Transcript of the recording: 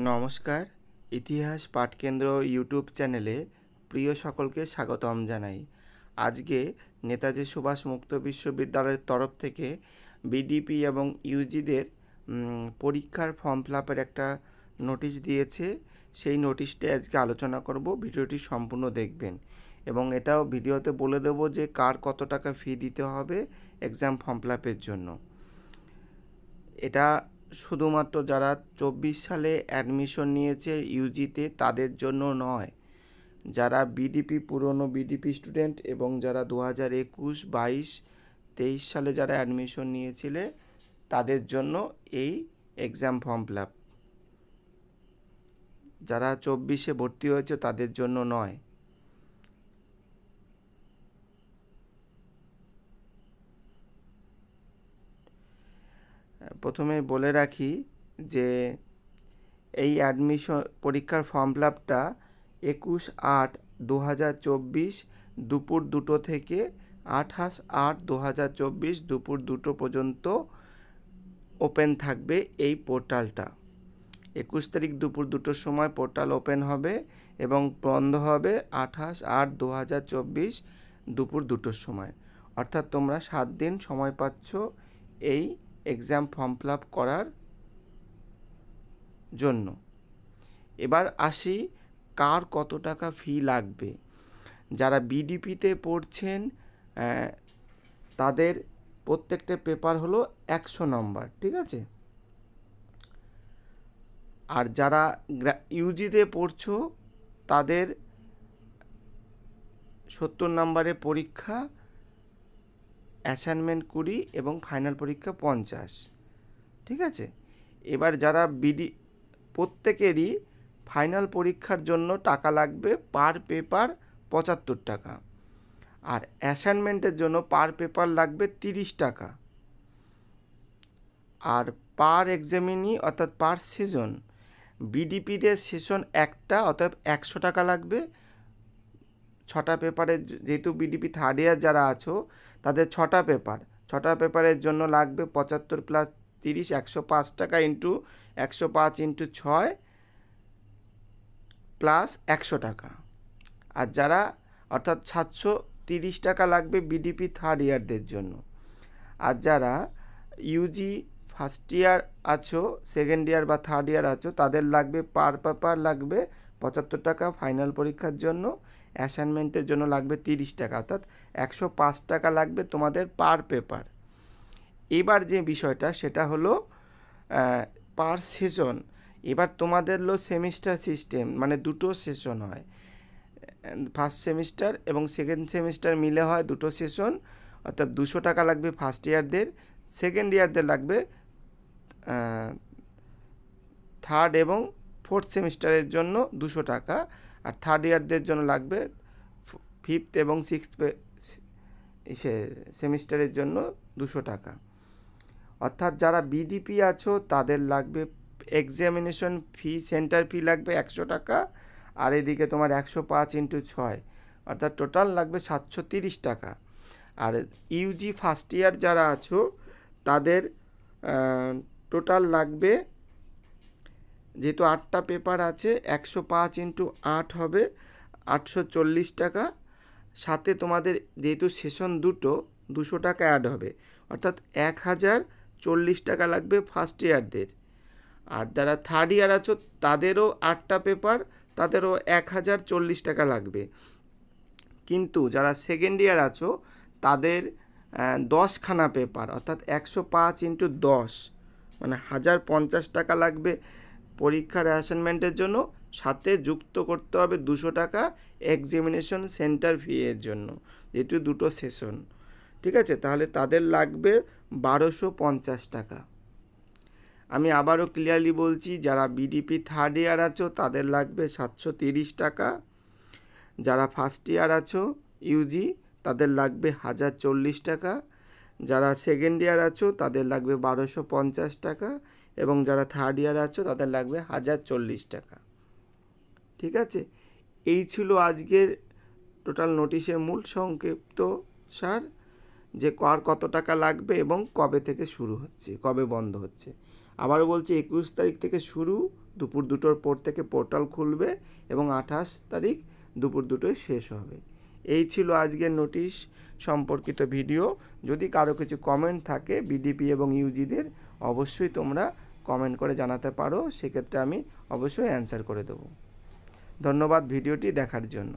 নমস্কার, ইতিহাস পাঠকেন্দ্র ইউটিউব চ্যানেলে প্রিয় সকলকে স্বাগতম জানাই। আজকে নেতাজি সুভাষ মুক্ত বিশ্ববিদ্যালয়ের তরফ থেকে বিডিপি এবং ইউজিদের পরীক্ষার ফর্ম ফিল আপের একটা নোটিশ দিয়েছে। সেই নোটিশটা আজকে আলোচনা করব, ভিডিওটি সম্পূর্ণ দেখবেন এবং এটাও ভিডিওতে বলে দেবো যে কার কত টাকা ফি দিতে হবে এক্সাম ফর্ম ফিল আপের জন্য। এটা শুধুমাত্র যারা 24 সালে অ্যাডমিশন নিয়েছে ইউজিতে তাদের জন্য নয়, যারা বিডিপি পুরনো বিডিপি স্টুডেন্ট এবং যারা 2021, 22, 23 সালে যারা অ্যাডমিশন নিয়েছিলে তাদের জন্য এই এক্সাম ফর্ম ফিল আপ। যারা 24-এ ভর্তি হয়েছে তাদের জন্য নয়। প্রথমে বলে রাখি যে এই অ্যাডমিশন পরীক্ষার ফর্ম ফিল আপটা 21/8/2024 দুপুর 2টো থেকে 28/8/2024 দুপুর 2টো পর্যন্ত ওপেন থাকবে এই পোর্টালটা। 21 তারিখ দুপুর 2টোর সময় পোর্টাল ওপেন হবে এবং বন্ধ হবে 28/8/2024 দুপুর 2টোর সময়। অর্থাৎ তোমরা 7 দিন সময় পাচ্ছ এই এক্সাম ফর্ম ফিল আপ করার জন্য। এবার আসি কার কত টাকা ফি লাগবে। যারা বিডিপিতে পড়ছেন তাদের প্রত্যেকটা পেপার হলো 100 নম্বর, ঠিক আছে। আর যারা ইউজিতে পড়ছো তাদের 70 নম্বরে পরীক্ষা, অ্যাসাইনমেন্ট 20 এবং ফাইনাল পরীক্ষা 50, ঠিক আছে। এবার যারা প্রত্যেকেরই ফাইনাল পরীক্ষার জন্য টাকা লাগবে পার পেপার 75 টাকা, আর অ্যাসাইনমেন্টের জন্য পার পেপার লাগবে 30 টাকা, আর পার এক্সামিনি অর্থাৎ পার সেশন বিডিপিতে সেশন একটা অর্থাৎ 100 টাকা লাগবে। 6টা পেপারের, যেহেতু বিডিপি থার্ড ইয়ার যারা আছো তাদের 6টা পেপারের জন্য লাগবে 75 + 30 105 টাকা ইন্টু 105 ইন্টু 6 প্লাস 100 টাকা। আর যারা অর্থাৎ 730 টাকা লাগবে বিডিপি থার্ড ইয়ারদের জন্য। আর যারা ইউজি ফার্স্ট ইয়ার আছো, সেকেন্ড ইয়ার বা থার্ড ইয়ার আছো তাদের লাগবে পার পেপার লাগবে 75 টাকা ফাইনাল পরীক্ষার জন্য, অ্যাসাইনমেন্টের জন্য লাগবে 30 টাকা, অর্থাৎ 105 টাকা লাগবে তোমাদের পার পেপার। এবার যে বিষয়টা সেটা হলো পার সেশন। এবার তোমাদের হলো সেমিস্টার সিস্টেম, মানে 2টো সেশন হয়, ফার্স্ট সেমিস্টার এবং সেকেন্ড সেমিস্টার মিলে হয় 2টো সেশন, অর্থাৎ 200 টাকা লাগবে ফার্স্ট ইয়ারদের, সেকেন্ড ইয়ারদের লাগবে থার্ড এবং ফোর্থ সেমিস্টারের জন্য 200 টাকা, আর থার্ড ইয়ারদের জন্য লাগবে ফিফথ এবং সিক্সথ সেমিস্টারের জন্য 200 টাকা। অর্থাৎ যারা বিডিপি আছো তাদের লাগবে এক্সামিনেশন ফি, সেন্টার ফি লাগবে 100 টাকা, আর এদিকে তোমার 105 ইন্টু 6 অর্থাৎ টোটাল লাগবে 730 টাকা। আর ইউজি ফার্স্ট ইয়ার যারা আছো তাদের টোটাল লাগবে, যেহেতু 8টা পেপার আছে 105 ইন্টু 8 হবে 840 টাকা, সাথে তোমাদের যেহেতু সেশন 200 টাকা অ্যাড হবে, অর্থাৎ 1040 টাকা লাগবে ফার্স্ট ইয়ারদের। আর যারা থার্ড ইয়ার আছো তাদেরও 8টা পেপার, তাদেরও 1040 টাকা লাগবে। কিন্তু যারা সেকেন্ড ইয়ার আছো তাদের 10খানা পেপার, অর্থাৎ 105 ইন্টু 10 মানে 1050 টাকা লাগবে পরীক্ষার অ্যাসাইনমেন্টের জন্য, সাথে যুক্ত করতে হবে 200 টাকা এক্সামিনেশন সেন্টার ফি এর জন্য, যেহেতু 2টো সেশন, ঠিক আছে। তাহলে তাদের লাগবে 1250 টাকা। আমি আবারও ক্লিয়ারলি বলছি, যারা বিডিপি থার্ড ইয়ার আছো তাদের লাগবে 730 টাকা, যারা ফার্স্ট ইয়ার আছো ইউজি তাদের লাগবে 1040 টাকা, যারা সেকেন্ড ইয়ার আছো তাদের লাগবে 1250 টাকা, এবং যারা থার্ড ইয়ার আছো তাদের লাগবে 1040 টাকা, ঠিক আছে। এই ছিল আজকের টোটাল নোটিশের মূল সংক্ষিপ্ত সার, যে কার কত টাকা লাগবে এবং কবে থেকে শুরু হচ্ছে, কবে বন্ধ হচ্ছে। আবারও বলছি 21 তারিখ থেকে শুরু, দুপুর 2টোর পর থেকে পোর্টাল খুলবে এবং 28 তারিখ দুপুর 2টোয় শেষ হবে। এই ছিল আজকের নোটিশ সম্পর্কিত ভিডিও। যদি কারো কিছু কমেন্ট থাকে বিডিপি এবং ইউজিদের, অবশ্যই তোমরা কমেন্ট করে জানাতে পারো, সেক্ষেত্রে আমি অবশ্যই অ্যান্সার করে দেবো। ধন্যবাদ ভিডিওটি দেখার জন্য।